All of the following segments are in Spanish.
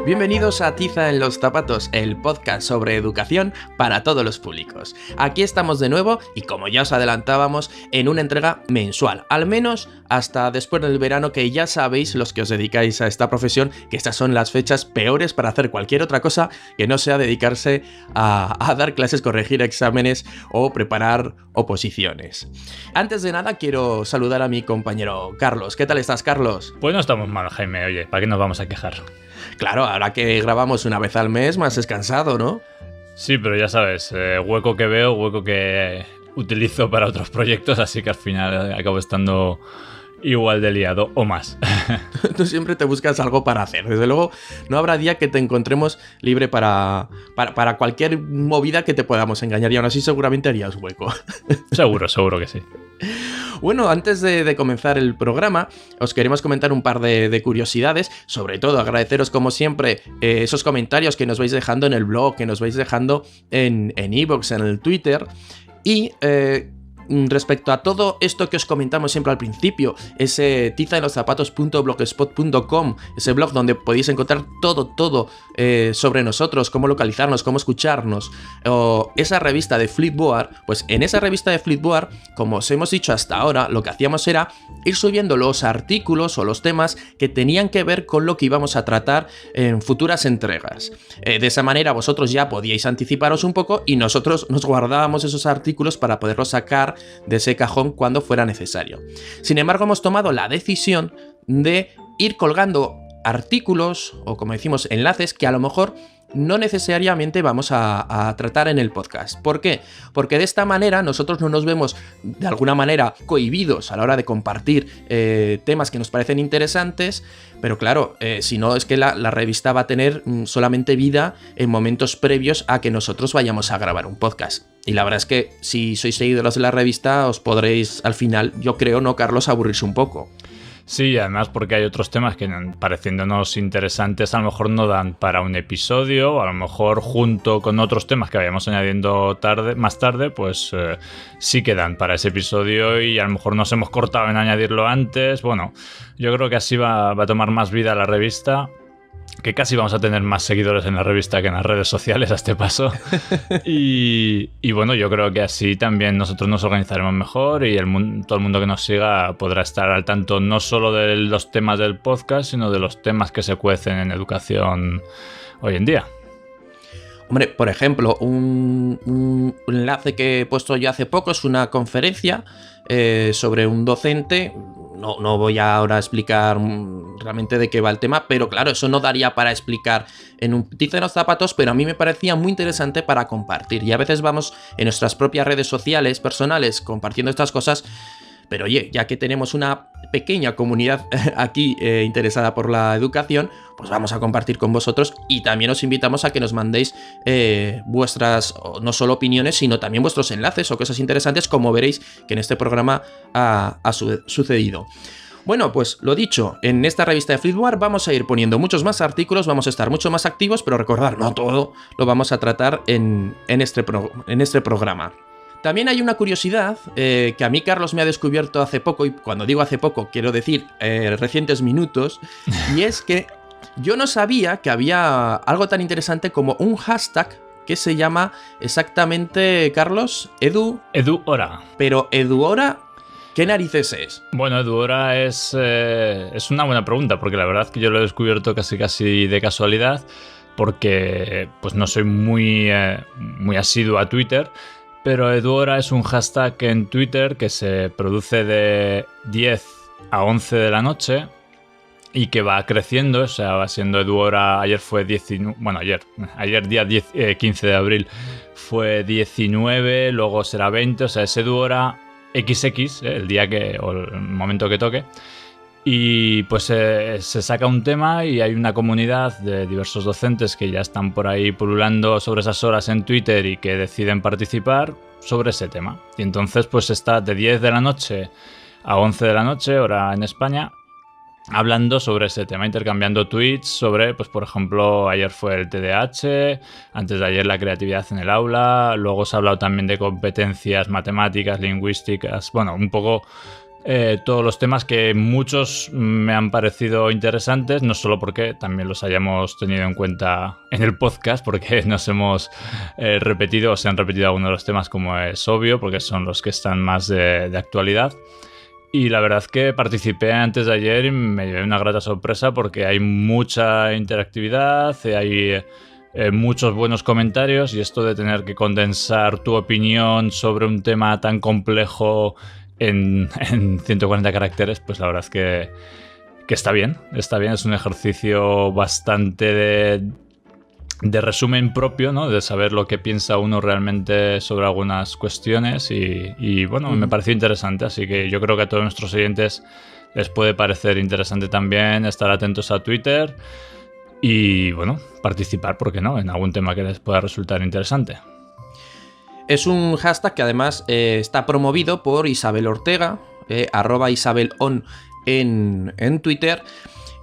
Bienvenidos a Tiza en los Zapatos, el podcast sobre educación para todos los públicos. Aquí estamos de nuevo y, como ya os adelantábamos, en una entrega mensual, al menos hasta después del verano, que ya sabéis, los que os dedicáis a esta profesión, que estas son las fechas peores para hacer cualquier otra cosa que no sea dedicarse a dar clases, corregir exámenes o preparar oposiciones. Antes de nada, quiero saludar a mi compañero Carlos. ¿Qué tal estás, Carlos? Pues no estamos mal, Jaime. Oye, ¿para qué nos vamos a quejar? Claro, ahora que grabamos una vez al mes, más descansado, ¿no? Sí, pero ya sabes, hueco que veo, hueco que utilizo para otros proyectos, así que al final acabo estando igual de liado o más. Tú siempre te buscas algo para hacer. Desde luego, no habrá día que te encontremos libre para cualquier movida que te podamos engañar, y aún así seguramente harías hueco. Seguro que sí. Bueno, antes de comenzar el programa, os queremos comentar un par de curiosidades. Sobre todo, agradeceros como siempre esos comentarios que nos vais dejando en el blog, que nos vais dejando en iVoox, en el Twitter. Y respecto a todo esto que os comentamos siempre al principio, ese tizaenloszapatos.blogspot.com, ese blog donde podéis encontrar todo sobre nosotros, cómo localizarnos, cómo escucharnos, o esa revista de Flipboard, pues en esa revista de Flipboard, como os hemos dicho hasta ahora, lo que hacíamos era ir subiendo los artículos o los temas que tenían que ver con lo que íbamos a tratar en futuras entregas. De esa manera vosotros ya podíais anticiparos un poco y nosotros nos guardábamos esos artículos para poderlos sacar de ese cajón cuando fuera necesario. Sin embargo, hemos tomado la decisión de ir colgando artículos, o como decimos, enlaces que a lo mejor no necesariamente vamos a tratar en el podcast. ¿Por qué? Porque de esta manera nosotros no nos vemos de alguna manera cohibidos a la hora de compartir temas que nos parecen interesantes, pero claro, si no es que la revista va a tener solamente vida en momentos previos a que nosotros vayamos a grabar un podcast. Y la verdad es que si sois seguidores de la revista os podréis al final, yo creo, ¿no, Carlos?, aburrirse un poco. Sí, además porque hay otros temas que, pareciéndonos interesantes, a lo mejor no dan para un episodio, o a lo mejor junto con otros temas que vayamos añadiendo más tarde, pues sí que dan para ese episodio, y a lo mejor nos hemos cortado en añadirlo antes. Bueno, yo creo que así va a tomar más vida la revista, que casi vamos a tener más seguidores en la revista que en las redes sociales a este paso. Y bueno, yo creo que así también nosotros nos organizaremos mejor, y todo el mundo que nos siga podrá estar al tanto no solo de los temas del podcast, sino de los temas que se cuecen en educación hoy en día. Hombre, por ejemplo, un enlace que he puesto yo hace poco es una conferencia sobre un docente. No voy ahora a explicar realmente de qué va el tema, pero claro, eso no daría para explicar en un Tiza en los Zapatos, pero a mí me parecía muy interesante para compartir. Y a veces vamos en nuestras propias redes sociales personales compartiendo estas cosas, pero oye, ya que tenemos una pequeña comunidad aquí interesada por la educación, pues vamos a compartir con vosotros, y también os invitamos a que nos mandéis vuestras, no solo opiniones, sino también vuestros enlaces o cosas interesantes, como veréis que en este programa ha sucedido. Bueno, pues lo dicho, en esta revista de Flipboard vamos a ir poniendo muchos más artículos, vamos a estar mucho más activos, pero recordad, no todo lo vamos a tratar en este programa. También hay una curiosidad que a mí Carlos me ha descubierto hace poco, y cuando digo hace poco quiero decir recientes minutos, y es que yo no sabía que había algo tan interesante como un hashtag que se llama exactamente, Carlos, Eduhora. Pero Eduhora, ¿qué narices es? Bueno, Eduhora es una buena pregunta, porque la verdad es que yo lo he descubierto casi de casualidad, porque pues no soy muy asiduo a Twitter. Pero Eduhora es un hashtag en Twitter que se produce de 10 a 11 de la noche y que va creciendo, o sea, va siendo Eduhora. Ayer fue 19, bueno, ayer día 15 de abril fue 19, luego será 20, o sea, es Eduhora XX, el día o el momento que toque. Y pues se saca un tema y hay una comunidad de diversos docentes que ya están por ahí pululando sobre esas horas en Twitter y que deciden participar sobre ese tema. Y entonces pues está de 10 de la noche a 11 de la noche, hora en España, hablando sobre ese tema, intercambiando tweets sobre, pues por ejemplo, ayer fue el TDAH, antes de ayer la creatividad en el aula, luego se ha hablado también de competencias matemáticas, lingüísticas, bueno, un poco todos los temas que muchos me han parecido interesantes, no solo porque también los hayamos tenido en cuenta en el podcast, porque nos hemos repetido o se han repetido algunos de los temas, como es obvio, porque son los que están más de actualidad. Y la verdad que participé antes de ayer y me llevé una grata sorpresa porque hay mucha interactividad, hay muchos buenos comentarios, y esto de tener que condensar tu opinión sobre un tema tan complejo en 140 caracteres, pues la verdad es que está bien, es un ejercicio bastante de resumen propio, ¿no? De saber lo que piensa uno realmente sobre algunas cuestiones y bueno, me pareció interesante, así que yo creo que a todos nuestros oyentes les puede parecer interesante también estar atentos a Twitter y bueno, participar, ¿por qué no?, en algún tema que les pueda resultar interesante. Es un hashtag que además está promovido por Isabel Ortega, @IsabelOn en Twitter,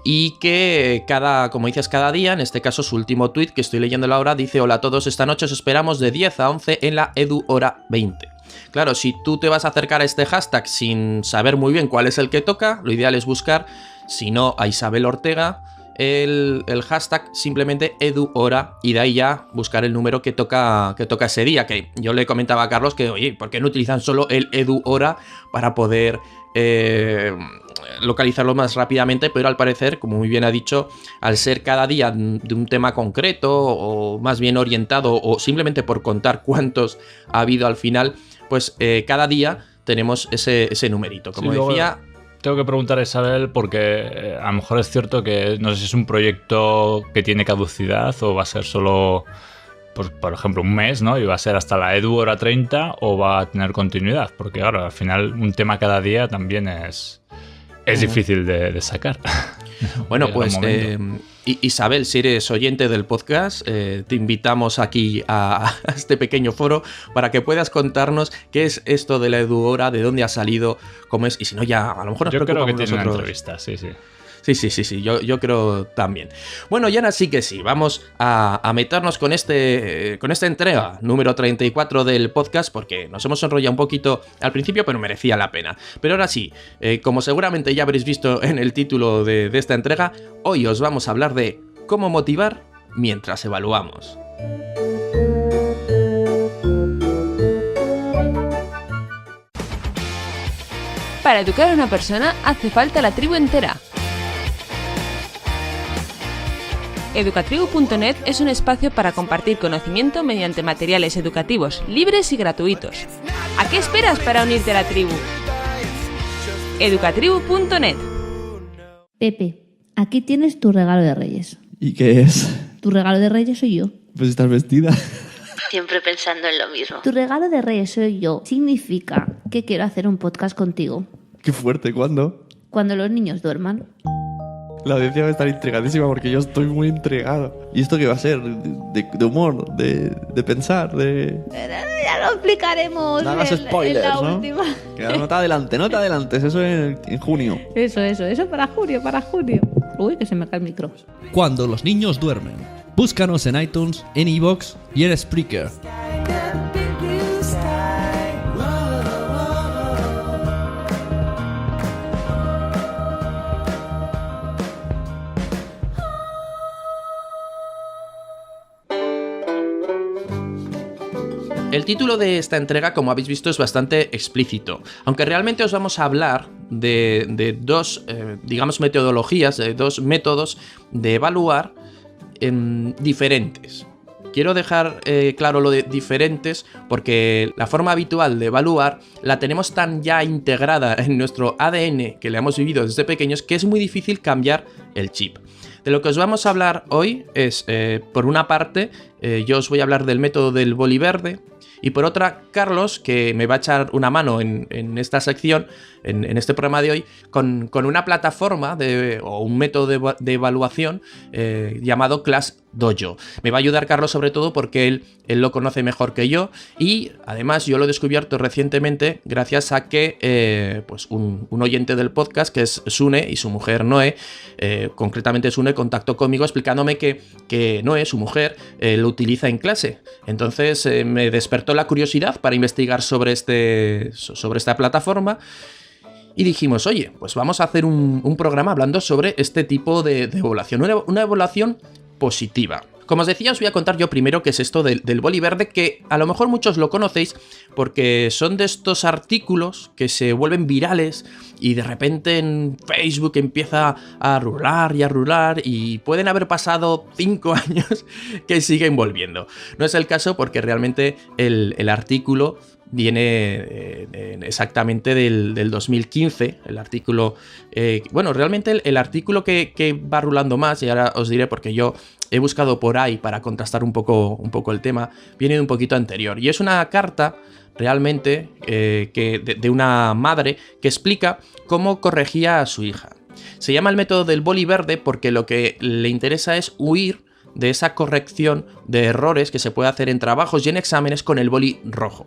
y que como dices, cada día, en este caso su último tweet que estoy leyendo ahora, dice: hola a todos, esta noche os esperamos de 10 a 11 en la Edu Hora 20. Claro, si tú te vas a acercar a este hashtag sin saber muy bien cuál es el que toca, lo ideal es buscar, si no a Isabel Ortega, el hashtag simplemente EduHora, y de ahí ya buscar el número que toca ese día. Que yo le comentaba a Carlos que, oye, ¿por qué no utilizan solo el EduHora para poder localizarlo más rápidamente? Pero al parecer, como muy bien ha dicho, al ser cada día de un tema concreto, o más bien orientado, o simplemente por contar cuántos ha habido al final, pues cada día tenemos ese numerito, como decía. Tengo que preguntar a Isabel porque a lo mejor es cierto que no sé si es un proyecto que tiene caducidad o va a ser solo, pues, por ejemplo, un mes, ¿no? Y va a ser hasta la Edu Hora 30, o va a tener continuidad, porque claro, al final un tema cada día también es difícil de sacar. Bueno, pues Isabel, si eres oyente del podcast, te invitamos aquí a este pequeño foro para que puedas contarnos qué es esto de la Edu Hora, de dónde ha salido, cómo es, y si no, ya a lo mejor nos preocupamos. Yo creo que nosotros. tiene una entrevista, sí. Sí, yo creo también. Bueno, y ahora sí que sí, vamos a meternos con esta entrega número 34 del podcast, porque nos hemos enrollado un poquito al principio, pero merecía la pena. Pero ahora sí, como seguramente ya habréis visto en el título de esta entrega, hoy os vamos a hablar de cómo motivar mientras evaluamos. Para educar a una persona hace falta la tribu entera. Educatribu.net es un espacio para compartir conocimiento mediante materiales educativos libres y gratuitos. ¿A qué esperas para unirte a la tribu? Educatribu.net. Pepe, aquí tienes tu regalo de Reyes. ¿Y qué es? Tu regalo de Reyes soy yo. Pues estás vestida. Siempre pensando en lo mismo. Tu regalo de Reyes soy yo significa que quiero hacer un podcast contigo. Qué fuerte, ¿cuándo? Cuando los niños duerman. La audiencia va a estar intrigadísima porque yo estoy muy intrigado. ¿Y esto qué va a ser? ¿De humor? ¿De pensar? Ya lo explicaremos. No hagas spoilers, en la ¿no? última. Que no te adelantes, eso en junio. Eso para junio. Uy, que se me cae el micro. Cuando los niños duermen. Búscanos en iTunes, en iVoox y en Spreaker. El título de esta entrega, como habéis visto, es bastante explícito, aunque realmente os vamos a hablar de dos, digamos, metodologías, de dos métodos de evaluar diferentes. Quiero dejar claro lo de diferentes porque la forma habitual de evaluar la tenemos tan ya integrada en nuestro ADN, que la hemos vivido desde pequeños, que es muy difícil cambiar el chip. De lo que os vamos a hablar hoy es, por una parte, yo os voy a hablar del método del boli verde, y por otra Carlos, que me va a echar una mano en esta sección, en este programa de hoy, con una plataforma o un método de evaluación llamado ClassDojo. Me va a ayudar Carlos sobre todo porque él lo conoce mejor que yo, y además yo lo he descubierto recientemente gracias a que pues un oyente del podcast, que es Sune, y su mujer Noé, concretamente Sune, contactó conmigo explicándome que Noé, su mujer, lo utiliza en clase. Entonces me despertó la curiosidad para investigar sobre esta plataforma. Y dijimos, oye, pues vamos a hacer un programa hablando sobre este tipo de evaluación, una evaluación positiva. Como os decía, os voy a contar yo primero qué es esto del boli verde, que a lo mejor muchos lo conocéis porque son de estos artículos que se vuelven virales y de repente en Facebook empieza a rular y pueden haber pasado 5 años que siguen volviendo. No es el caso porque realmente el artículo viene exactamente del 2015, el artículo... bueno, realmente el artículo que va rulando más, y ahora os diré porque yo he buscado por ahí para contrastar un poco el tema, viene de un poquito anterior. Y es una carta realmente de una madre que explica cómo corregía a su hija. Se llama el método del boli verde porque lo que le interesa es huir de esa corrección de errores que se puede hacer en trabajos y en exámenes con el boli rojo.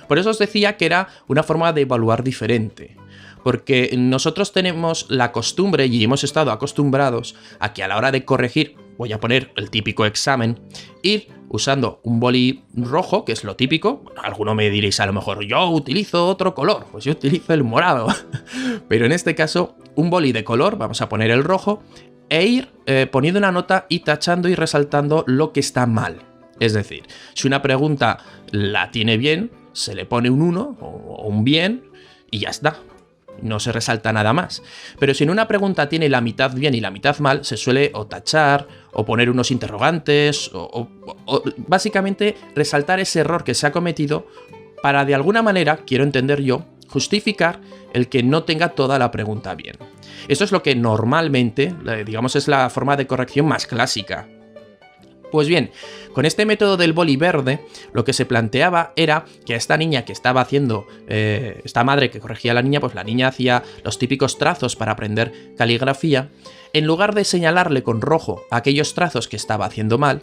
Por eso os decía que era una forma de evaluar diferente, porque nosotros tenemos la costumbre y hemos estado acostumbrados a que a la hora de corregir, voy a poner el típico examen, ir usando un boli rojo, que es lo típico. Bueno, alguno me diréis a lo mejor, yo utilizo otro color, pues yo utilizo el morado, pero en este caso un boli de color, vamos a poner el rojo, e ir poniendo una nota y tachando y resaltando lo que está mal. Es decir, si una pregunta la tiene bien, se le pone un 1 o un bien y ya está. No se resalta nada más. Pero si en una pregunta tiene la mitad bien y la mitad mal, se suele o tachar o poner unos interrogantes o básicamente resaltar ese error que se ha cometido para de alguna manera, quiero entender yo, justificar el que no tenga toda la pregunta bien. Eso es lo que normalmente, digamos, es la forma de corrección más clásica. Pues bien, con este método del boli verde, lo que se planteaba era que a esta niña que estaba haciendo, esta madre que corregía a la niña, pues la niña hacía los típicos trazos para aprender caligrafía. En lugar de señalarle con rojo aquellos trazos que estaba haciendo mal,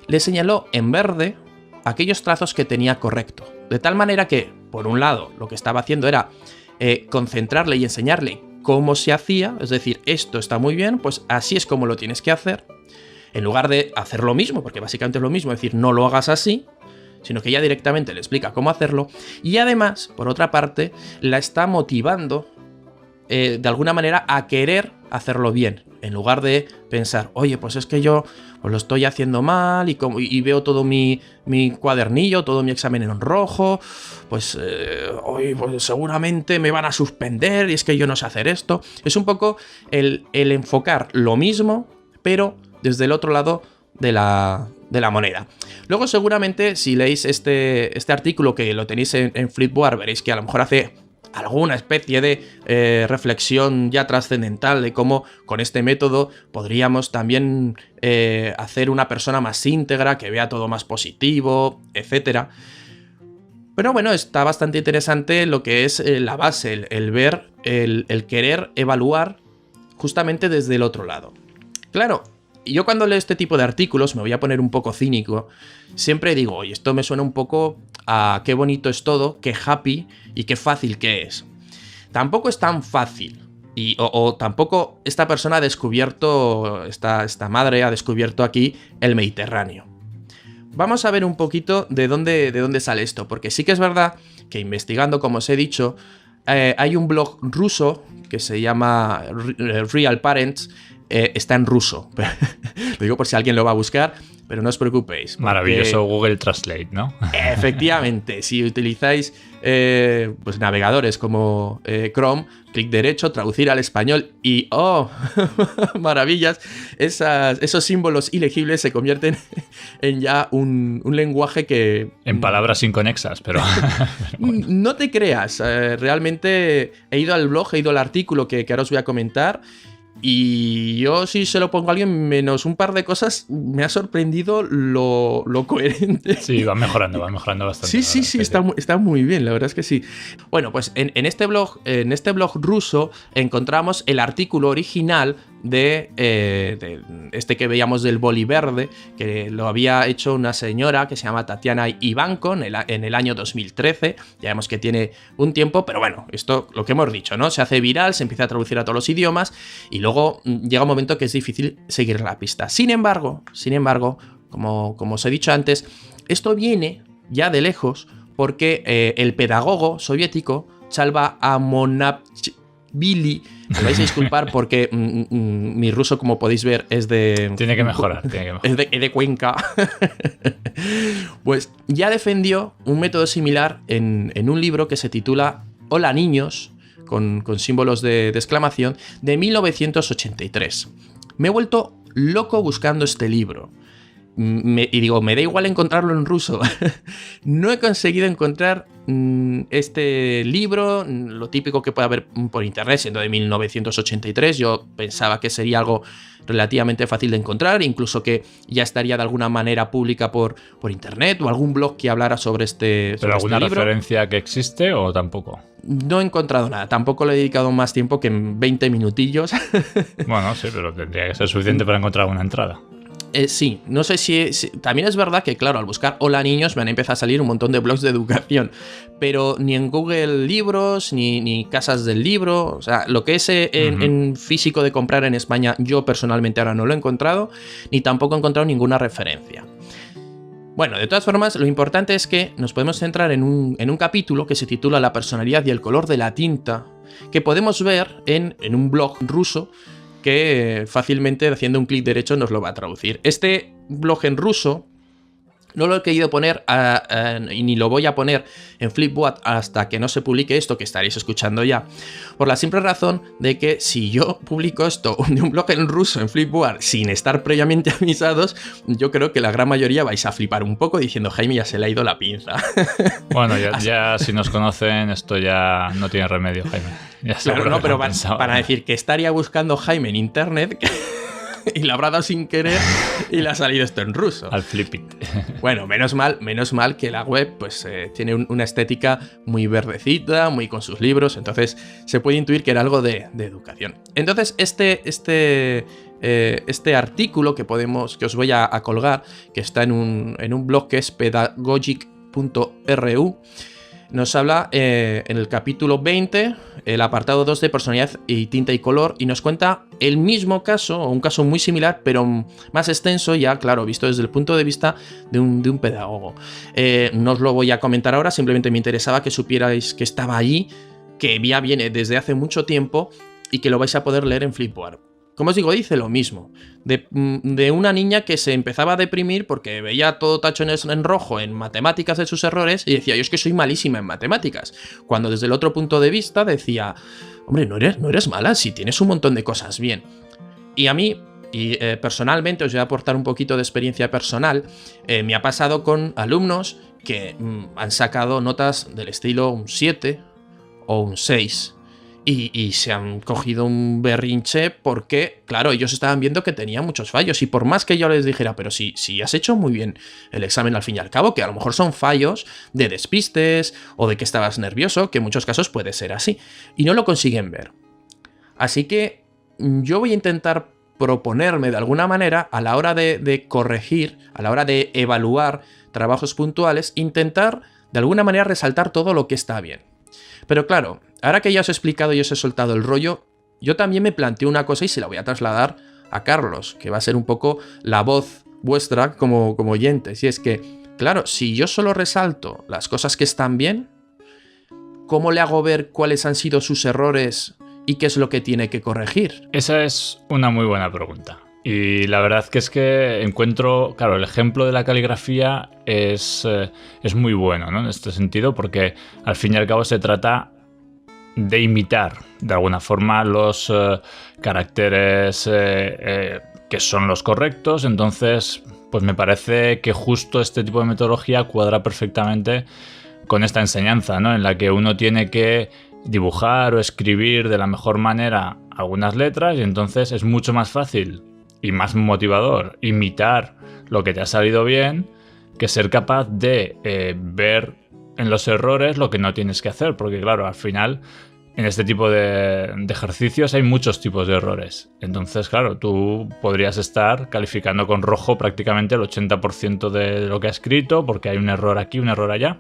le señaló en verde aquellos trazos que tenía correcto. De tal manera que, por un lado, lo que estaba haciendo era concentrarle y enseñarle cómo se hacía, es decir, esto está muy bien, pues así es como lo tienes que hacer. En lugar de hacer lo mismo, porque básicamente es lo mismo, es decir, no lo hagas así, sino que ya directamente le explica cómo hacerlo. Y además, por otra parte, la está motivando de alguna manera a querer hacerlo bien. En lugar de pensar, oye, pues es que yo pues lo estoy haciendo mal y veo todo mi cuadernillo, todo mi examen en rojo, pues, pues seguramente me van a suspender y es que yo no sé hacer esto. Es un poco el enfocar lo mismo, pero desde el otro lado de la moneda. Luego seguramente si leéis este artículo, que lo tenéis en Flipboard, veréis que a lo mejor hace alguna especie de reflexión ya trascendental de cómo con este método podríamos también hacer una persona más íntegra, que vea todo más positivo, etc. Pero bueno, está bastante interesante lo que es la base, el ver, el querer evaluar justamente desde el otro lado. Claro, yo cuando leo este tipo de artículos, me voy a poner un poco cínico, siempre digo, oye, esto me suena un poco a qué bonito es todo, qué happy y qué fácil que es. Tampoco es tan fácil, o tampoco esta persona ha descubierto, esta madre ha descubierto aquí el Mediterráneo. Vamos a ver un poquito de dónde sale esto, porque sí que es verdad que investigando, como os he dicho, hay un blog ruso que se llama Real Parents. Está en ruso. Lo digo por si alguien lo va a buscar, pero no os preocupéis. Maravilloso Google Translate, ¿no? Efectivamente, si utilizáis pues navegadores como Chrome, clic derecho, traducir al español y ¡oh! Maravillas, esos símbolos ilegibles se convierten en ya un lenguaje que... En palabras inconexas, pero... bueno. No te creas, realmente he ido al blog, he ido al artículo que ahora os voy a comentar. Y yo, si se lo pongo a alguien, menos un par de cosas, me ha sorprendido lo coherente. Sí, va mejorando bastante. Sí, está muy bien, la verdad es que sí. Bueno, pues en este blog ruso encontramos el artículo original de este que veíamos del boli verde, que lo había hecho una señora que se llama Tatiana Ivanko en el año 2013. Ya vemos que tiene un tiempo, pero bueno, esto lo que hemos dicho, ¿no? Se hace viral, se empieza a traducir a todos los idiomas y luego llega un momento que es difícil seguir la pista. Sin embargo, como os he dicho antes, esto viene ya de lejos porque el pedagogo soviético Chalva Amonashvili, me vais a disculpar porque mi ruso, como podéis ver, es de... Tiene que mejorar. Es de Cuenca. Pues ya defendió un método similar en un libro que se titula Hola niños, con símbolos de exclamación, de 1983. Me he vuelto loco buscando este libro. Me da igual encontrarlo en ruso. No he conseguido encontrar este libro, lo típico que puede haber por internet, siendo de 1983. Yo pensaba que sería algo relativamente fácil de encontrar, incluso que ya estaría de alguna manera pública por internet o algún blog que hablara sobre este ¿Pero alguna libro. referencia que existe o tampoco? No he encontrado nada, tampoco le he dedicado más tiempo que en 20 minutillos. Bueno, sí, pero tendría que ser suficiente para encontrar una entrada. Sí, no sé si... También es verdad que, claro, al buscar Hola niños me han empezado a salir un montón de blogs de educación, pero ni en Google Libros, ni Casas del Libro, o sea, lo que es en físico de comprar en España, yo personalmente ahora no lo he encontrado, ni tampoco he encontrado ninguna referencia. Bueno, de todas formas, lo importante es que nos podemos centrar en un capítulo que se titula La personalidad y el color de la tinta, que podemos ver en un blog ruso, que fácilmente haciendo un clic derecho nos lo va a traducir. Este blog en ruso no lo he querido poner y ni lo voy a poner en Flipboard hasta que no se publique esto que estaréis escuchando ya, por la simple razón de que si yo publico esto de un blog en ruso en Flipboard sin estar previamente avisados, yo creo que la gran mayoría vais a flipar un poco diciendo Jaime ya se le ha ido la pinza. Bueno, ya si nos conocen esto ya no tiene remedio, Jaime. Ya claro, no, pero van a decir que estaría buscando Jaime en internet y le habrá dado sin querer y le ha salido esto en ruso. Al flip it. Bueno, menos mal que la web pues tiene una estética muy verdecita, muy con sus libros, entonces se puede intuir que era algo de educación. Entonces este artículo que os voy a colgar, que está en un blog que es pedagogic.ru, nos habla en el capítulo 20, el apartado 2 de personalidad y tinta y color, y nos cuenta el mismo caso, o un caso muy similar, pero más extenso, ya claro, visto desde el punto de vista de un pedagogo. No os lo voy a comentar ahora, simplemente me interesaba que supierais que estaba allí, que ya viene desde hace mucho tiempo y que lo vais a poder leer en Flipboard. Como os digo, dice lo mismo, de una niña que se empezaba a deprimir porque veía todo tachones en rojo en matemáticas de sus errores y decía, yo es que soy malísima en matemáticas, cuando desde el otro punto de vista decía, hombre, no eres mala si tienes un montón de cosas bien. Y a mí, personalmente, os voy a aportar un poquito de experiencia personal, me ha pasado con alumnos que han sacado notas del estilo un 7 o un 6. Y se han cogido un berrinche porque, claro, ellos estaban viendo que tenía muchos fallos. Y por más que yo les dijera, pero si has hecho muy bien el examen al fin y al cabo, que a lo mejor son fallos de despistes o de que estabas nervioso, que en muchos casos puede ser así. Y no lo consiguen ver. Así que yo voy a intentar proponerme de alguna manera a la hora de corregir, a la hora de evaluar trabajos puntuales, intentar de alguna manera resaltar todo lo que está bien. Pero claro, ahora que ya os he explicado y os he soltado el rollo, yo también me planteo una cosa y se la voy a trasladar a Carlos, que va a ser un poco la voz vuestra como oyentes. Y es que, claro, si yo solo resalto las cosas que están bien, ¿cómo le hago ver cuáles han sido sus errores y qué es lo que tiene que corregir? Esa es una muy buena pregunta. Y la verdad que es que encuentro, claro, el ejemplo de la caligrafía es muy bueno, ¿no? En este sentido, porque al fin y al cabo se trata de imitar de alguna forma los caracteres que son los correctos. Entonces, pues me parece que justo este tipo de metodología cuadra perfectamente con esta enseñanza, ¿no? En la que uno tiene que dibujar o escribir de la mejor manera algunas letras, y entonces es mucho más fácil y más motivador imitar lo que te ha salido bien que ser capaz de ver en los errores lo que no tienes que hacer, porque claro, al final en este tipo de ejercicios hay muchos tipos de errores. Entonces, claro, tú podrías estar calificando con rojo prácticamente el 80% de lo que ha escrito, porque hay un error aquí, un error allá.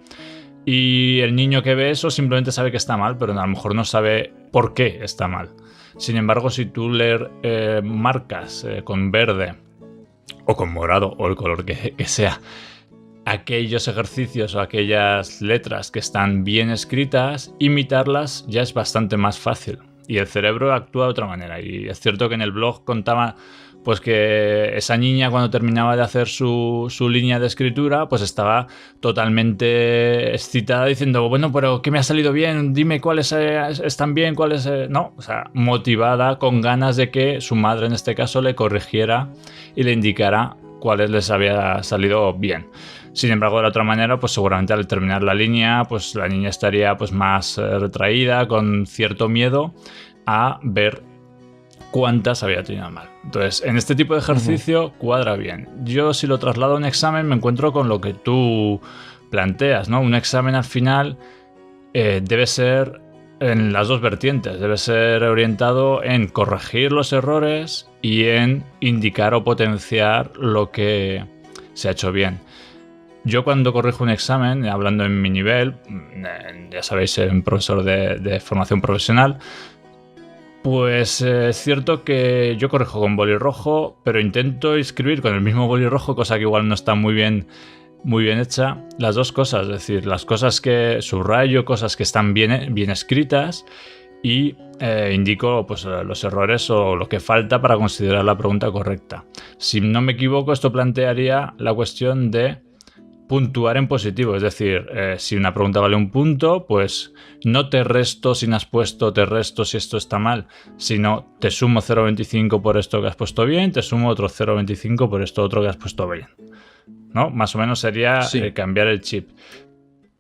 Y el niño que ve eso simplemente sabe que está mal, pero a lo mejor no sabe por qué está mal. Sin embargo, si tú le marcas con verde o con morado o el color que sea aquellos ejercicios o aquellas letras que están bien escritas, imitarlas ya es bastante más fácil. Y el cerebro actúa de otra manera. Y es cierto que en el blog contaba pues que esa niña, cuando terminaba de hacer su línea de escritura, pues estaba totalmente excitada diciendo, bueno, pero ¿qué me ha salido bien? Dime cuáles están bien, cuáles... No, o sea, motivada, con ganas de que su madre en este caso le corrigiera y le indicara cuáles les había salido bien. Sin embargo, de la otra manera, pues seguramente al terminar la línea, pues la niña estaría pues más retraída, con cierto miedo a ver cuántas había tenido mal. Entonces, en este tipo de ejercicio cuadra bien. Yo, si lo traslado a un examen, me encuentro con lo que tú planteas, ¿no? Un examen al final debe ser en las dos vertientes. Debe ser orientado en corregir los errores y en indicar o potenciar lo que se ha hecho bien. Yo, cuando corrijo un examen, hablando en mi nivel, ya sabéis, soy un profesor de formación profesional, pues es cierto que yo corrijo con boli rojo, pero intento escribir con el mismo boli rojo, cosa que igual no está muy bien hecha. Las dos cosas, es decir, las cosas que subrayo, cosas que están bien escritas, y indico pues los errores o lo que falta para considerar la pregunta correcta. Si no me equivoco, esto plantearía la cuestión de puntuar en positivo, es decir, si una pregunta vale un punto, pues no te resto si no has puesto, te resto si esto está mal, sino te sumo 0,25 por esto que has puesto bien, te sumo otro 0,25 por esto otro que has puesto bien, ¿no? Más o menos sería cambiar el chip.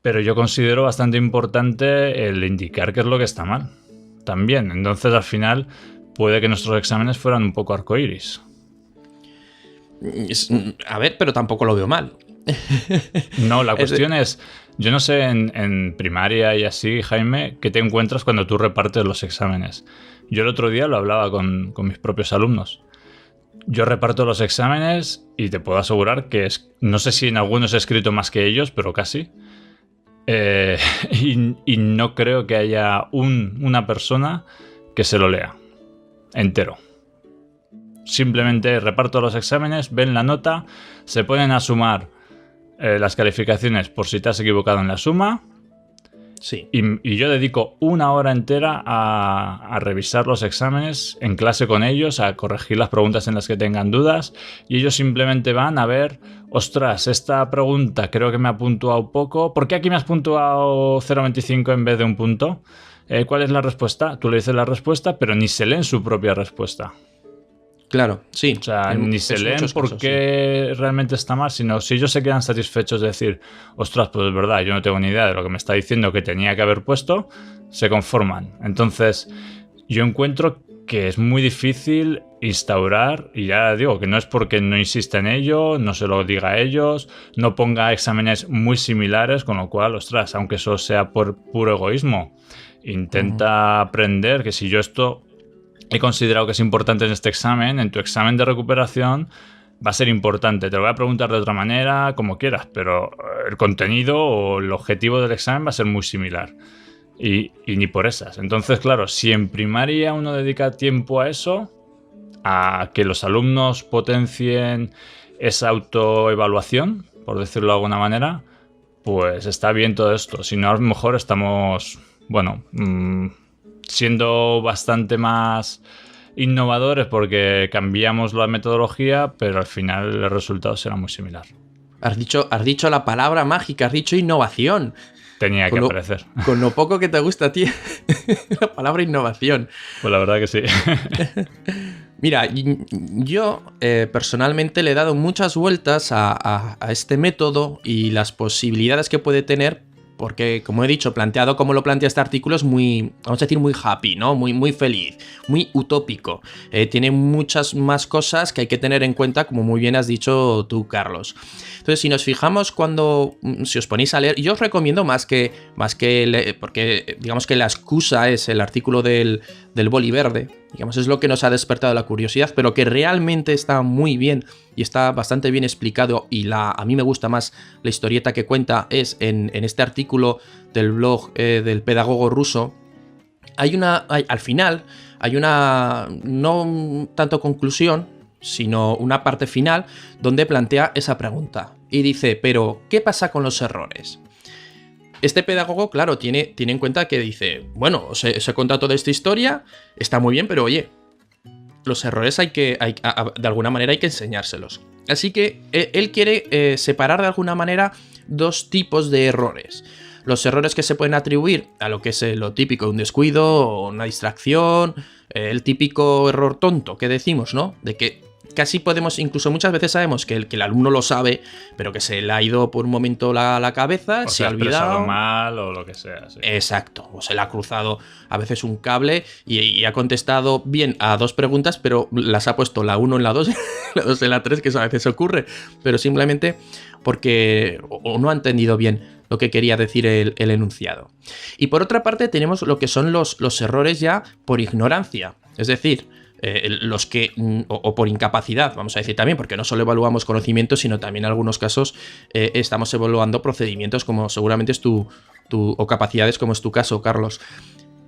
Pero yo considero bastante importante el indicar qué es lo que está mal también. Entonces, al final, puede que nuestros exámenes fueran un poco arcoíris. A ver, pero tampoco lo veo mal. No, la cuestión es, yo no sé en primaria y así, Jaime, ¿qué te encuentras cuando tú repartes los exámenes? Yo el otro día lo hablaba con mis propios alumnos. Yo reparto los exámenes y te puedo asegurar que no sé si en algunos he escrito más que ellos, pero casi. Y no creo que haya una persona que se lo lea entero. Simplemente reparto los exámenes, ven la nota, se ponen a sumar las calificaciones por si te has equivocado en la suma. Sí. Y yo dedico una hora entera a revisar los exámenes en clase con ellos, a corregir las preguntas en las que tengan dudas, y ellos simplemente van a ver, ostras, esta pregunta creo que me ha puntuado poco, ¿por qué aquí me has puntuado 0,25 en vez de un punto? ¿Cuál es la respuesta? Tú le dices la respuesta, pero ni se leen su propia respuesta. Claro, sí. O sea, ni se leen por qué realmente está mal, sino si ellos se quedan satisfechos de decir, ostras, pues es verdad, yo no tengo ni idea de lo que me está diciendo que tenía que haber puesto, se conforman. Entonces, yo encuentro que es muy difícil instaurar, y ya digo que no es porque no insista en ello, no se lo diga a ellos, no ponga exámenes muy similares, con lo cual, ostras, aunque eso sea por puro egoísmo, intenta aprender que si yo esto he considerado que es importante en este examen, en tu examen de recuperación va a ser importante. Te lo voy a preguntar de otra manera, como quieras, pero el contenido o el objetivo del examen va a ser muy similar. Y ni por esas. Entonces, claro, si en primaria uno dedica tiempo a eso, a que los alumnos potencien esa autoevaluación, por decirlo de alguna manera, pues está bien todo esto. Si no, a lo mejor estamos, bueno, siendo bastante más innovadores porque cambiamos la metodología, pero al final el resultado será muy similar. Has dicho la palabra mágica, has dicho innovación. Tenía que aparecer. Con lo poco que te gusta a ti la palabra innovación. Pues la verdad que sí. Mira, yo personalmente le he dado muchas vueltas a este método y las posibilidades que puede tener porque, como he dicho, planteado como lo plantea este artículo es muy, vamos a decir, muy happy, ¿no? Muy feliz, muy utópico. Tiene muchas más cosas que hay que tener en cuenta, como muy bien has dicho tú, Carlos. Entonces, si nos fijamos si os ponéis a leer, yo os recomiendo porque digamos que la excusa es el artículo del boli verde, digamos, es lo que nos ha despertado la curiosidad, pero que realmente está muy bien y está bastante bien explicado, y a mí me gusta más la historieta que cuenta es en este artículo del blog del pedagogo ruso. Al final hay una, no tanto conclusión, sino una parte final donde plantea esa pregunta y dice, pero ¿qué pasa con los errores? Este pedagogo, claro, tiene en cuenta que dice, bueno, os he contado toda esta historia, está muy bien, pero oye, los errores de alguna manera hay que enseñárselos. Así que él quiere separar de alguna manera dos tipos de errores. Los errores que se pueden atribuir a lo que es lo típico, un descuido o una distracción, el típico error tonto que decimos, ¿no? De que casi podemos, incluso muchas veces sabemos que el alumno lo sabe, pero que se le ha ido por un momento la cabeza, se ha olvidado mal o lo que sea. Sí. Exacto, o se le ha cruzado a veces un cable y ha contestado bien a dos preguntas, pero las ha puesto la 1 en la 2, la 2 en la 3, que eso a veces ocurre, pero simplemente porque o no ha entendido bien lo que quería decir el enunciado. Y por otra parte tenemos lo que son los errores ya por ignorancia, es decir, los que, o por incapacidad, vamos a decir también, porque no solo evaluamos conocimientos, sino también en algunos casos estamos evaluando procedimientos como seguramente es o capacidades como es tu caso, Carlos.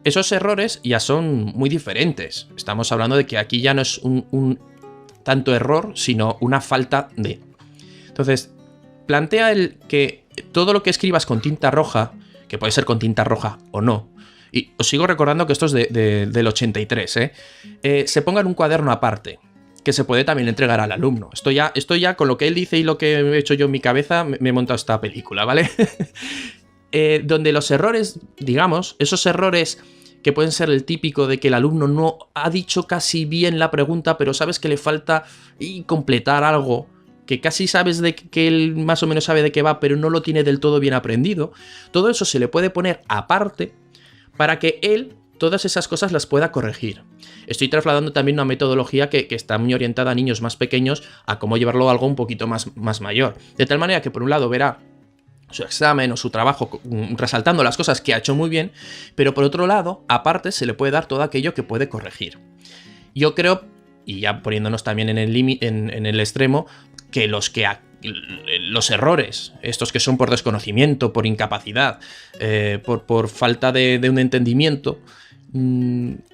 Esos errores ya son muy diferentes. Estamos hablando de que aquí ya no es un tanto error, sino una falta de. Entonces, plantea que todo lo que escribas con tinta roja, que puede ser con tinta roja o no, y os sigo recordando que esto es del 83, se ponga en un cuaderno aparte, que se puede también entregar al alumno. Esto ya con lo que él dice y lo que he hecho yo en mi cabeza, me he montado esta película, ¿vale? Donde los errores, digamos, esos errores que pueden ser el típico de que el alumno no ha dicho casi bien la pregunta, pero sabes que le falta completar algo, que casi sabes de que él más o menos sabe de qué va, pero no lo tiene del todo bien aprendido. Todo eso se le puede poner aparte para que él todas esas cosas las pueda corregir. Estoy trasladando también una metodología que está muy orientada a niños más pequeños a cómo llevarlo a algo un poquito más mayor. De tal manera que por un lado verá su examen o su trabajo resaltando las cosas que ha hecho muy bien, pero por otro lado, aparte, se le puede dar todo aquello que puede corregir. Yo creo, y ya poniéndonos también en el extremo, que los errores, estos que son por desconocimiento, por incapacidad, por falta de un entendimiento,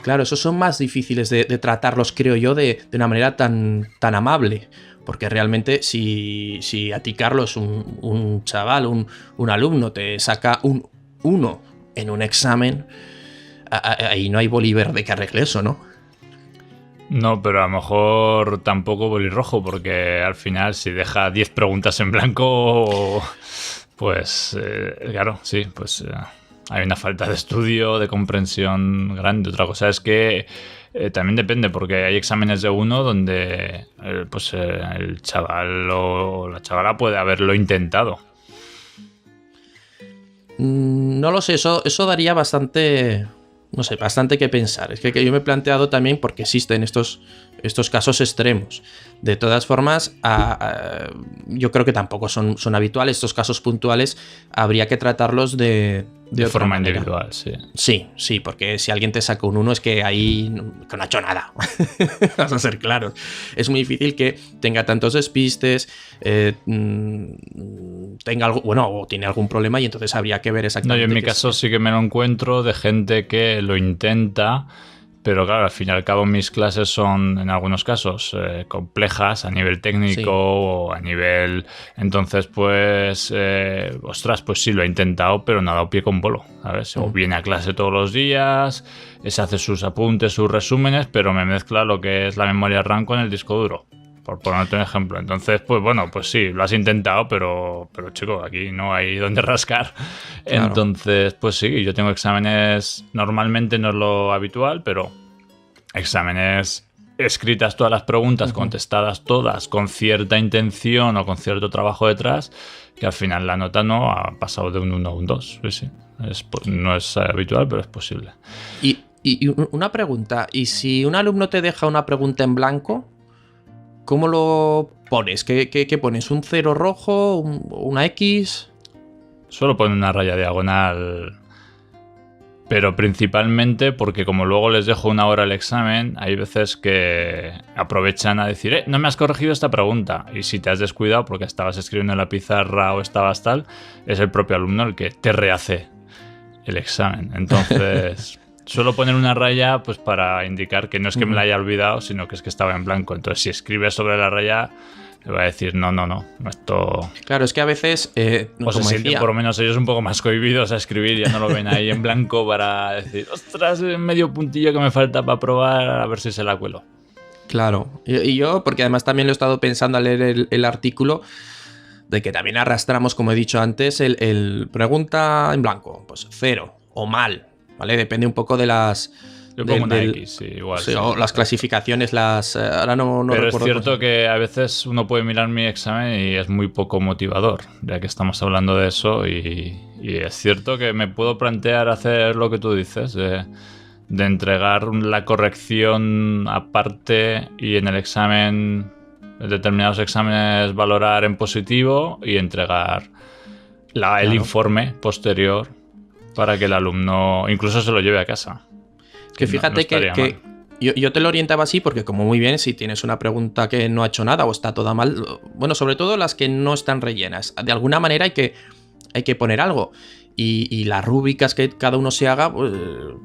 claro, esos son más difíciles de tratarlos, creo yo, de una manera tan amable. Porque realmente si a ti, Carlos, un chaval, un alumno, te saca un 1 en un examen, ahí no hay boli verde que arregle eso, ¿no? No, pero a lo mejor tampoco bolirrojo, porque al final si deja 10 preguntas en blanco, pues claro, sí, pues hay una falta de estudio, de comprensión grande. Otra cosa es que también depende, porque hay exámenes de uno donde el chaval o la chavala puede haberlo intentado. No lo sé, eso daría bastante... No sé, bastante que pensar. Es que yo me he planteado también porque existen estos casos extremos. De todas formas, yo creo que tampoco son habituales. Estos casos puntuales habría que tratarlos de forma manera. Individual, sí. Sí, porque si alguien te saca un 1 es que ahí no ha hecho nada. Vamos a ser claros. Es muy difícil que tenga tantos despistes, tenga algo, o tiene algún problema, y entonces habría que ver exactamente. No, yo en mi caso sí que me lo encuentro de gente que lo intenta, pero claro, al fin y al cabo mis clases son en algunos casos complejas a nivel técnico, sí, o a nivel... Entonces pues, pues sí, lo he intentado, pero no ha dado pie con bolo, ¿sabes? O viene a clase todos los días, se hace sus apuntes, sus resúmenes, pero me mezcla lo que es la memoria RAM con el disco duro, por ponerte un ejemplo. Entonces, pues bueno, pues sí, lo has intentado, pero chico, aquí no hay donde rascar. Claro. Entonces, pues sí, yo tengo exámenes, normalmente no es lo habitual, pero exámenes escritas todas las preguntas, contestadas todas con cierta intención o con cierto trabajo detrás, que al final la nota no ha pasado de un 1 a un 2. Sí. No es habitual, pero es posible. Y una pregunta, ¿y si un alumno te deja una pregunta en blanco, cómo lo pones? ¿Qué pones? ¿Un 0 rojo? ¿Una X? Solo pone una raya diagonal, pero principalmente porque como luego les dejo una hora el examen, hay veces que aprovechan a decir no me has corregido esta pregunta, y si te has descuidado porque estabas escribiendo en la pizarra o estabas tal, es el propio alumno el que te rehace el examen. Entonces suelo poner una raya pues para indicar que no es que me la haya olvidado, sino que es que estaba en blanco. Entonces si escribes sobre la raya, le va a decir no, esto... Claro, es que a veces... o se sienten por lo menos ellos un poco más cohibidos a escribir, ya no lo ven ahí en blanco para decir, ostras, medio puntillo que me falta para probar, a ver si se la cuelo. Claro, y yo, porque además también lo he estado pensando al leer el artículo, de que también arrastramos, como he dicho antes, el pregunta en blanco, pues 0 o mal, ¿vale? Depende un poco de las... Yo pongo una X, sí, igual. Sí, o las clasificaciones, ahora no pero recuerdo. Es cierto que a veces uno puede mirar mi examen y es muy poco motivador, ya que estamos hablando de eso, y es cierto que me puedo plantear hacer lo que tú dices, de entregar la corrección aparte y en el examen, en determinados exámenes, valorar en positivo y entregar el informe posterior para que el alumno incluso se lo lleve a casa. Que fíjate que yo te lo orientaba así porque, como muy bien, si tienes una pregunta que no ha hecho nada o está toda mal, bueno, sobre todo las que no están rellenas, de alguna manera hay que poner algo. Y las rúbricas que cada uno se haga,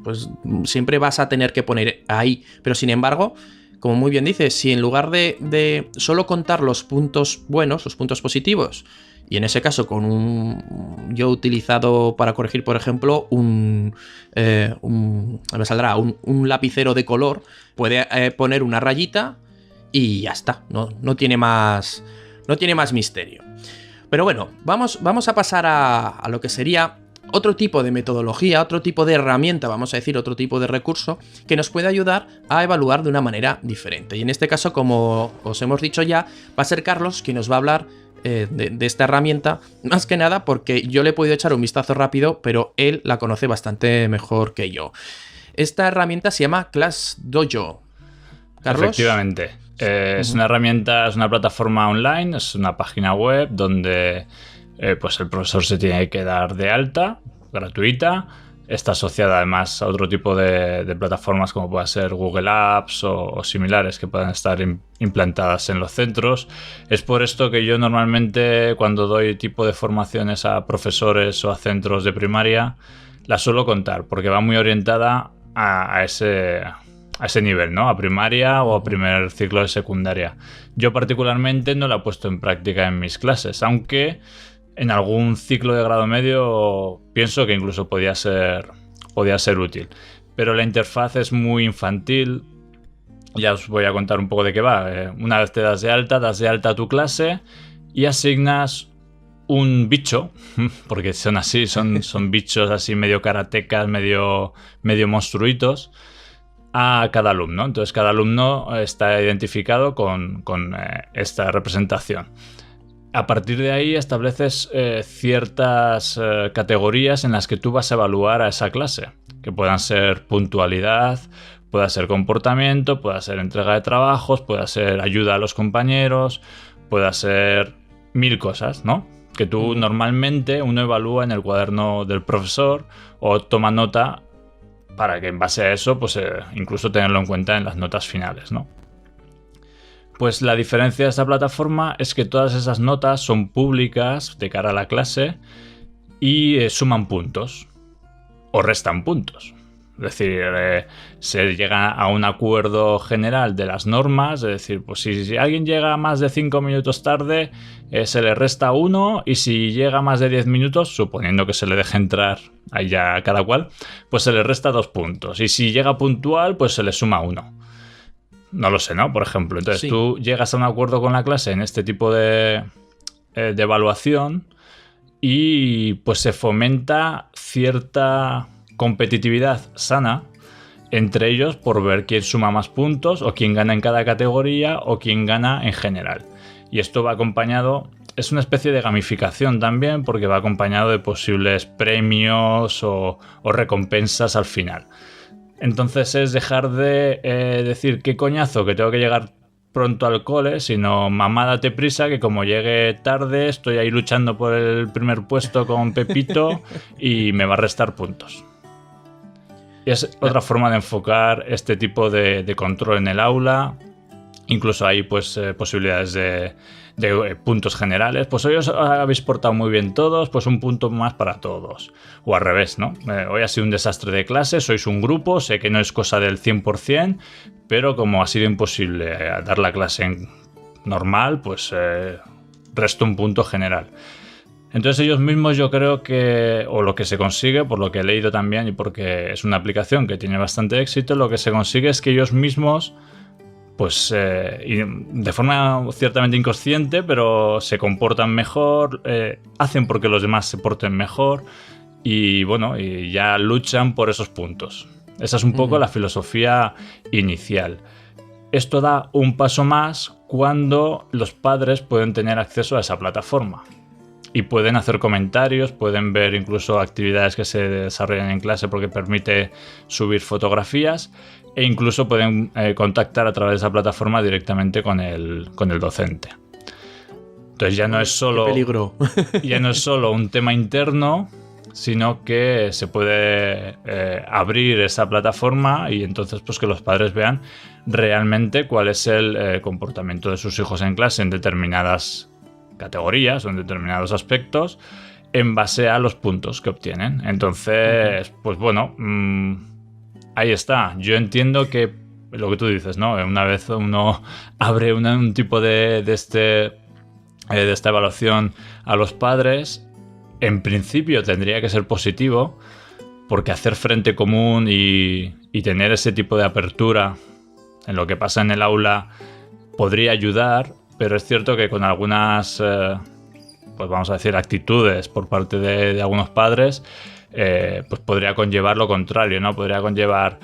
pues siempre vas a tener que poner ahí. Pero sin embargo, como muy bien dices, si en lugar de solo contar los puntos buenos, los puntos positivos, y en ese caso yo he utilizado para corregir, por ejemplo, me saldrá un lapicero de color, puede poner una rayita y ya está, no tiene más misterio. Pero bueno, vamos a pasar a lo que sería otro tipo de metodología, otro tipo de herramienta, vamos a decir, otro tipo de recurso que nos puede ayudar a evaluar de una manera diferente. Y en este caso, como os hemos dicho ya, va a ser Carlos quien nos va a hablar de esta herramienta, más que nada porque yo le he podido echar un vistazo rápido, pero él la conoce bastante mejor que yo. Esta herramienta se llama ClassDojo. ¿Carlos? Efectivamente. Es una herramienta, es una plataforma online, es una página web donde pues el profesor se tiene que dar de alta, gratuita. Está asociada además a otro tipo de plataformas como pueda ser Google Apps o similares que puedan estar implantadas en los centros. Es por esto que yo normalmente, cuando doy tipo de formaciones a profesores o a centros de primaria, la suelo contar porque va muy orientada a ese nivel, ¿no? A primaria o a primer ciclo de secundaria. Yo particularmente no la he puesto en práctica en mis clases, aunque en algún ciclo de grado medio pienso que incluso podía ser útil. Pero la interfaz es muy infantil. Ya os voy a contar un poco de qué va. Una vez te das de alta tu clase y asignas un bicho, porque son así, son bichos así medio karatecas, medio monstruitos, a cada alumno. Entonces cada alumno está identificado con esta representación. A partir de ahí estableces ciertas categorías en las que tú vas a evaluar a esa clase, que puedan ser puntualidad, pueda ser comportamiento, pueda ser entrega de trabajos, pueda ser ayuda a los compañeros, pueda ser 1000 cosas, ¿no? Que tú normalmente uno evalúa en el cuaderno del profesor o toma nota para que en base a eso pues incluso tenerlo en cuenta en las notas finales, ¿no? Pues la diferencia de esta plataforma es que todas esas notas son públicas de cara a la clase y suman puntos o restan puntos. Es decir, se llega a un acuerdo general de las normas, es decir, pues si alguien llega más de 5 minutos tarde, se le resta 1, y si llega más de 10 minutos, suponiendo que se le deje entrar ahí ya a cada cual, pues se le resta 2 puntos. Y si llega puntual, pues se le suma 1. No lo sé, ¿no? Por ejemplo. Entonces sí, tú llegas a un acuerdo con la clase en este tipo de evaluación y pues se fomenta cierta competitividad sana entre ellos por ver quién suma más puntos o quién gana en cada categoría o quién gana en general. Y esto va acompañado, es una especie de gamificación también, porque va acompañado de posibles premios o recompensas al final. Entonces es dejar de decir qué coñazo que tengo que llegar pronto al cole, sino mamá date prisa que como llegue tarde estoy ahí luchando por el primer puesto con Pepito y me va a restar puntos. Y es otra forma de enfocar este tipo de control en el aula. Incluso hay pues posibilidades de puntos generales. Pues hoy os habéis portado muy bien todos, pues un punto más para todos. O al revés, ¿no? Hoy ha sido un desastre de clase, sois un grupo, sé que no es cosa del 100%, pero como ha sido imposible dar la clase normal, pues resto un punto general. Entonces ellos mismos yo creo que, o lo que se consigue, por lo que he leído también y porque es una aplicación que tiene bastante éxito, lo que se consigue es que ellos mismos, pues de forma ciertamente inconsciente, pero se comportan mejor, hacen porque los demás se porten mejor y bueno, y ya luchan por esos puntos. Esa es un poco la filosofía inicial. Esto da un paso más cuando los padres pueden tener acceso a esa plataforma. Y pueden hacer comentarios, pueden ver incluso actividades que se desarrollan en clase porque permite subir fotografías e incluso pueden contactar a través de esa plataforma directamente con el docente. Entonces ya no es solo, ¡qué peligro! Ya no es solo un tema interno, sino que se puede abrir esa plataforma y entonces pues que los padres vean realmente cuál es el comportamiento de sus hijos en clase en determinadas categorías o en determinados aspectos en base a los puntos que obtienen. Entonces, pues bueno, ahí está. Yo entiendo que lo que tú dices, ¿no? Una vez uno abre un tipo de esta evaluación a los padres, en principio tendría que ser positivo, porque hacer frente común y tener ese tipo de apertura en lo que pasa en el aula podría ayudar. Pero es cierto que con algunas, pues vamos a decir, actitudes por parte de algunos padres, pues podría conllevar lo contrario, ¿no? Podría conllevar,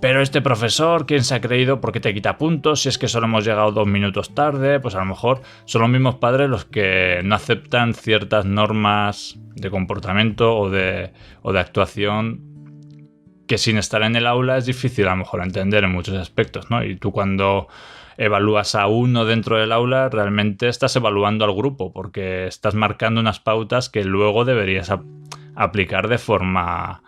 pero este profesor, ¿quién se ha creído? ¿Por qué te quita puntos? Si es que solo hemos llegado 2 minutos tarde, pues a lo mejor son los mismos padres los que no aceptan ciertas normas de comportamiento o de actuación que sin estar en el aula es difícil a lo mejor entender en muchos aspectos, ¿no? Y tú cuando evalúas a uno dentro del aula, realmente estás evaluando al grupo porque estás marcando unas pautas que luego deberías aplicar de forma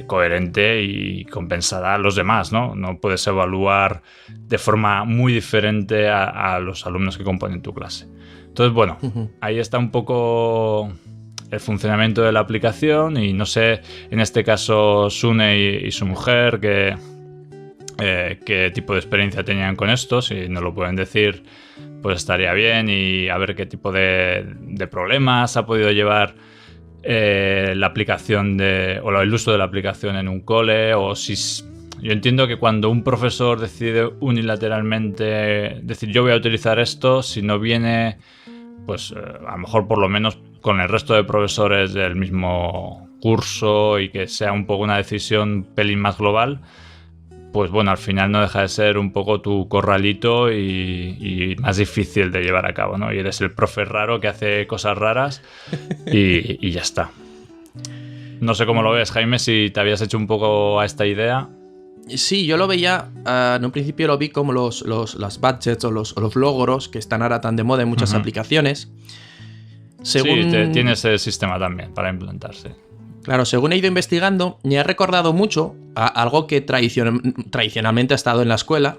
coherente y compensada a los demás, ¿no? No puedes evaluar de forma muy diferente a los alumnos que componen tu clase. Entonces, bueno, ahí está un poco el funcionamiento de la aplicación y no sé, en este caso, Sune y su mujer, qué tipo de experiencia tenían con esto. Si nos lo pueden decir, pues estaría bien, y a ver qué tipo de problemas ha podido llevar la aplicación o el uso de la aplicación en un cole, o si yo entiendo que cuando un profesor decide unilateralmente decir yo voy a utilizar esto, si no viene pues a lo mejor por lo menos con el resto de profesores del mismo curso y que sea un poco una decisión un pelín más global, pues bueno, al final no deja de ser un poco tu corralito y más difícil de llevar a cabo, ¿no? Y eres el profe raro que hace cosas raras y ya está. No sé cómo lo ves, Jaime, si te habías hecho un poco a esta idea. Sí, yo lo veía, en un principio lo vi como los budgets o los logros que están ahora tan de moda en muchas aplicaciones. Según... Sí, tiene ese sistema también para implantarse. Claro, según he ido investigando, me ha recordado mucho a algo que tradicionalmente ha estado en la escuela,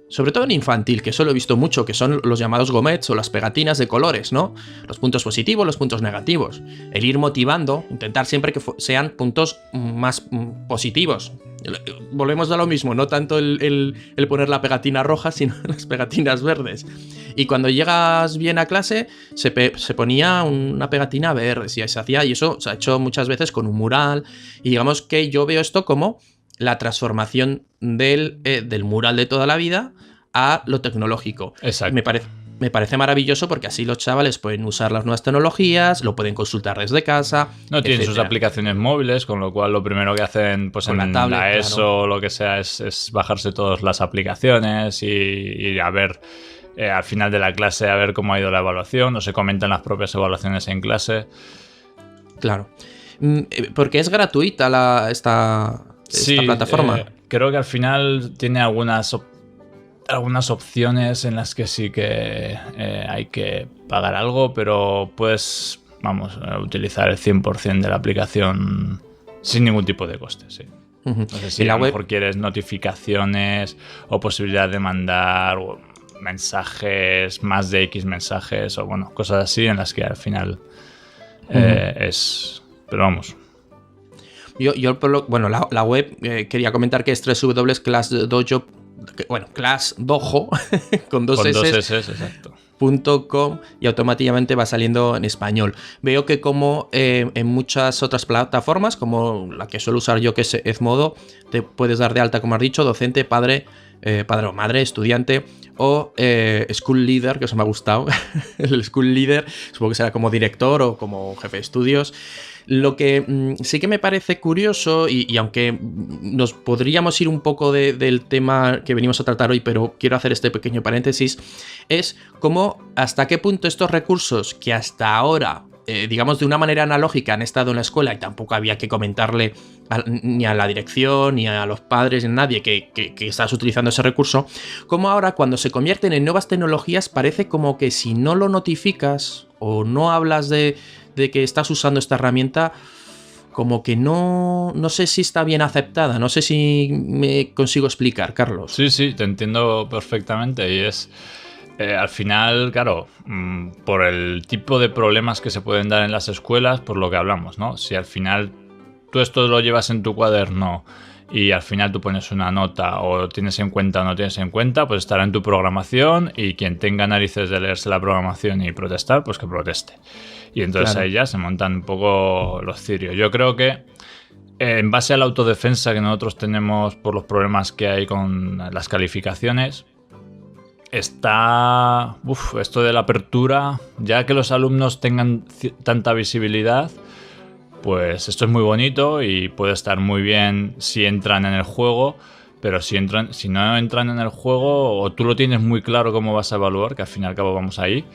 sobre todo en infantil, que eso lo he visto mucho, que son los llamados gomets o las pegatinas de colores, ¿no? Los puntos positivos, los puntos negativos. El ir motivando, intentar siempre que sean puntos más positivos. Volvemos a lo mismo, no tanto el poner la pegatina roja, sino las pegatinas verdes. Y cuando llegas bien a clase, se ponía una pegatina verde, y se hacía, y eso se ha hecho muchas veces con un mural. Y digamos que yo veo esto como la transformación del mural de toda la vida a lo tecnológico. Exacto. Me me parece maravilloso porque así los chavales pueden usar las nuevas tecnologías, lo pueden consultar desde casa. No, tienen sus etcétera. aplicaciones móviles, con lo cual lo primero que hacen pues Con en la tablet, la ESO claro. o lo que sea es bajarse todas las aplicaciones y a ver al final de la clase a ver cómo ha ido la evaluación, o se comentan las propias evaluaciones en clase. Claro. Porque es gratuita esta plataforma. Creo que al final tiene algunas opciones en las que sí que hay que pagar algo, pero puedes, utilizar el 100% de la aplicación sin ningún tipo de coste, sí. Ujú. No sé si En la a lo web, mejor quieres notificaciones o posibilidad de mandar mensajes, más de X mensajes o bueno, cosas así en las que al final es... Pero vamos. la web quería comentar que es www.classdojo, Classdojo con dos Con dos S, S, exacto. .com, y automáticamente va saliendo en español. Veo que como en muchas otras plataformas, como la que suelo usar yo, que es Edmodo, te puedes dar de alta, como has dicho, docente, padre o madre, estudiante o school leader, que eso me ha gustado. El school leader, supongo que será como director o como jefe de estudios. Lo que sí que me parece curioso, y aunque nos podríamos ir un poco del tema que venimos a tratar hoy, pero quiero hacer este pequeño paréntesis, es cómo hasta qué punto estos recursos que hasta ahora, digamos de una manera analógica, han estado en la escuela y tampoco había que comentarle ni a la dirección, ni a los padres, ni a nadie que estás utilizando ese recurso, como ahora cuando se convierten en nuevas tecnologías parece como que si no lo notificas o no hablas de que estás usando esta herramienta, como que no sé si está bien aceptada. No sé si me consigo explicar, Carlos. Sí, te entiendo perfectamente y es... al final, claro, por el tipo de problemas que se pueden dar en las escuelas, por lo que hablamos, ¿no? Si al final tú esto lo llevas en tu cuaderno y al final tú pones una nota o tienes en cuenta o no tienes en cuenta, pues estará en tu programación y quien tenga narices de leerse la programación y protestar, pues que proteste. Y entonces Claro. ahí ya se montan un poco los cirios. Yo creo que en base a la autodefensa que nosotros tenemos por los problemas que hay con las calificaciones, está esto de la apertura, ya que los alumnos tengan tanta visibilidad, pues esto es muy bonito y puede estar muy bien si entran en el juego, pero si no entran en el juego, o tú lo tienes muy claro cómo vas a evaluar, que al fin y al cabo vamos ahí,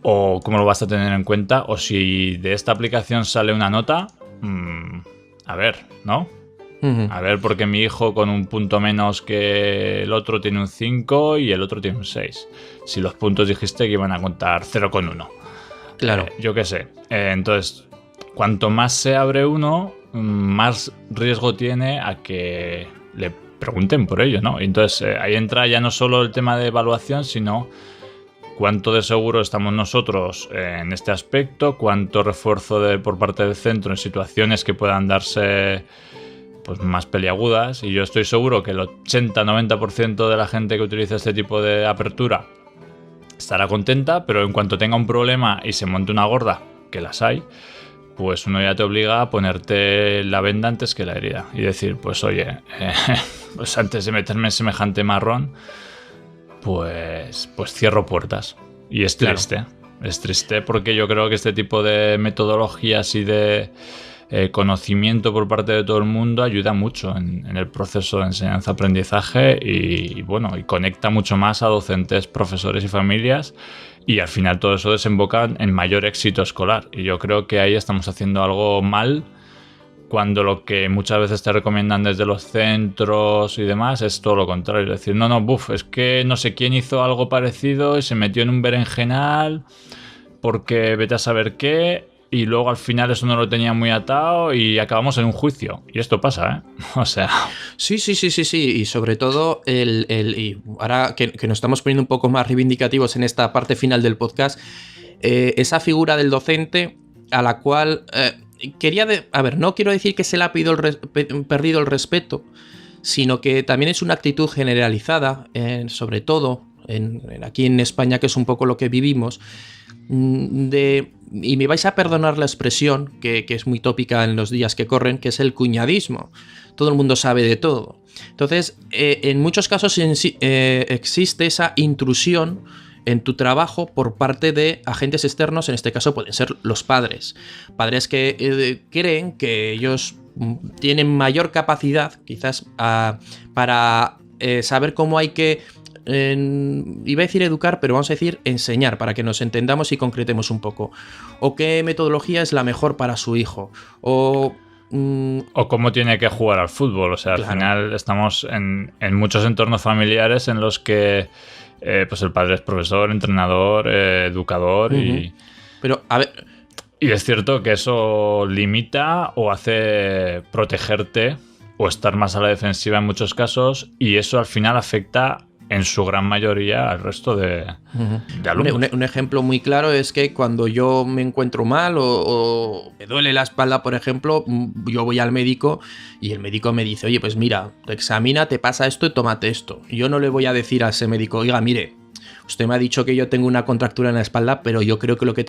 o cómo lo vas a tener en cuenta, o si de esta aplicación sale una nota, a ver, ¿no? Uh-huh. A ver, porque mi hijo con un punto menos que el otro tiene un 5 y el otro tiene un 6. Si los puntos dijiste que iban a contar 0,1. Claro. Yo qué sé. Entonces, cuanto más se abre uno, más riesgo tiene a que le pregunten por ello, ¿no? Entonces, ahí entra ya no solo el tema de evaluación, sino cuánto de seguro estamos nosotros en este aspecto, cuánto refuerzo por parte del centro en situaciones que puedan darse pues más peliagudas, y yo estoy seguro que el 80-90% de la gente que utiliza este tipo de apertura estará contenta, pero en cuanto tenga un problema y se monte una gorda, que las hay, pues uno ya te obliga a ponerte la venda antes que la herida y decir, pues oye, pues antes de meterme en semejante marrón, pues cierro puertas. Y es triste, claro. Es triste porque yo creo que este tipo de metodologías y de conocimiento por parte de todo el mundo ayuda mucho en el proceso de enseñanza-aprendizaje y conecta mucho más a docentes, profesores y familias, y al final todo eso desemboca en mayor éxito escolar, y yo creo que ahí estamos haciendo algo mal cuando lo que muchas veces te recomiendan desde los centros y demás es todo lo contrario, es decir, es que no sé quién hizo algo parecido y se metió en un berenjenal porque vete a saber qué, y luego al final eso no lo tenía muy atado y acabamos en un juicio. Y esto pasa, ¿eh? O sea... Sí. Y sobre todo, y ahora que nos estamos poniendo un poco más reivindicativos en esta parte final del podcast, esa figura del docente a la cual no quiero decir que se le ha perdido el respeto, sino que también es una actitud generalizada, sobre todo aquí en España, que es un poco lo que vivimos, y me vais a perdonar la expresión, que es muy tópica en los días que corren, que es el cuñadismo. Todo el mundo sabe de todo. Entonces, en muchos casos existe esa intrusión en tu trabajo por parte de agentes externos, en este caso pueden ser los padres. Padres que creen que ellos tienen mayor capacidad, quizás, para saber cómo hay que, iba a decir educar, pero vamos a decir enseñar, para que nos entendamos y concretemos un poco. O qué metodología es la mejor para su hijo. O cómo tiene que jugar al fútbol. O sea, claro. Al final estamos en muchos entornos familiares en los que pues el padre es profesor, entrenador, educador Pero, a ver... Y es cierto que eso limita o hace protegerte o estar más a la defensiva en muchos casos, y eso al final afecta en su gran mayoría al resto de alumnos. Un ejemplo muy claro es que cuando yo me encuentro mal o me duele la espalda, por ejemplo, yo voy al médico y el médico me dice, oye, pues mira, te examina, te pasa esto y tómate esto. Yo no le voy a decir a ese médico, oiga, mire, usted me ha dicho que yo tengo una contractura en la espalda, pero yo creo que lo que